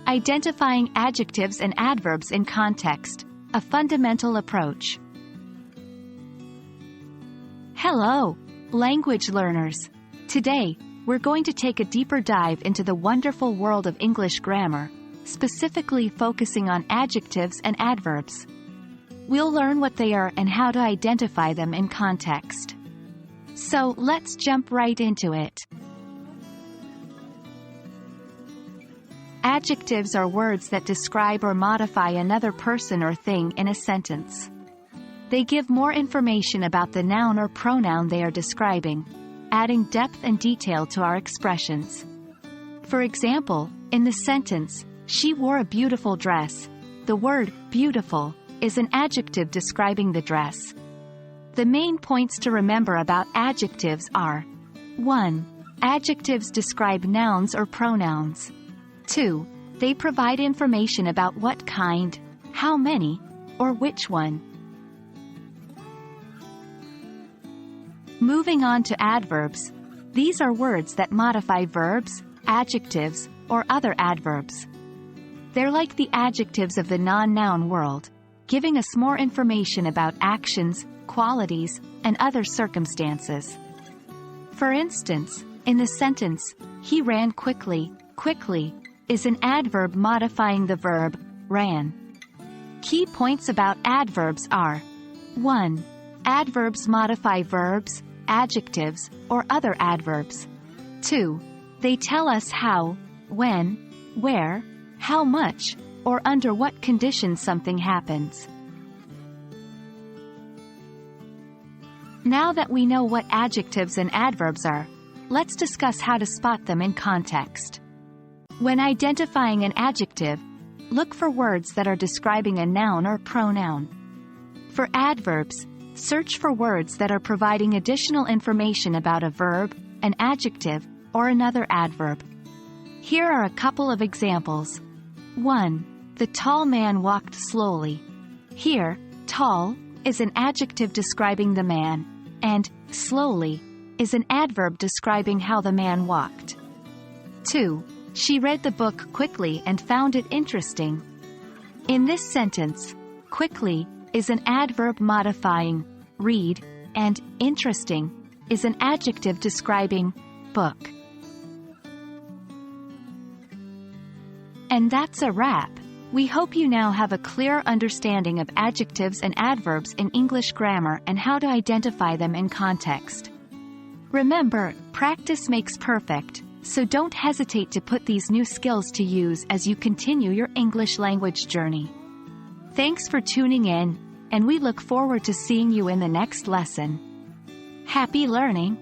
Identifying adjectives and adverbs in context, a fundamental approach. Hello, language learners. Today, we're going to take a deeper dive into the wonderful world of English grammar, specifically focusing on adjectives and adverbs. We'll learn what they are and how to identify them in context. So let's jump right into it. Adjectives are words that describe or modify another person or thing in a sentence. They give more information about the noun or pronoun they are describing, adding depth and detail to our expressions. For example, in the sentence, "She wore a beautiful dress," the word beautiful is an adjective describing the dress. The main points to remember about adjectives are: 1. Adjectives describe nouns or pronouns. 2. They provide information about what kind, how many, or which one. Moving on to adverbs. These are words that modify verbs, adjectives, or other adverbs. They're like the adjectives of the non-noun world, giving us more information about actions, qualities, and other circumstances. For instance, in the sentence, "He ran quickly," quickly is an adverb modifying the verb ran. Key points about adverbs are: 1. Adverbs modify verbs, adjectives, or other adverbs. 2. They tell us how, when, where, how much, or under what conditions something happens. Now that we know what adjectives and adverbs are, let's discuss how to spot them in context. When identifying an adjective, look for words that are describing a noun or pronoun. For adverbs, search for words that are providing additional information about a verb, an adjective, or another adverb. Here are a couple of examples. 1. The tall man walked slowly. Here, tall is an adjective describing the man, and slowly is an adverb describing how the man walked. 2. She read the book quickly and found it interesting. In this sentence, quickly is an adverb modifying read, and interesting is an adjective describing book. And that's a wrap. We hope you now have a clear understanding of adjectives and adverbs in English grammar and how to identify them in context. Remember, practice makes perfect, so don't hesitate to put these new skills to use as you continue your English language journey. Thanks for tuning in, and we look forward to seeing you in the next lesson. Happy learning!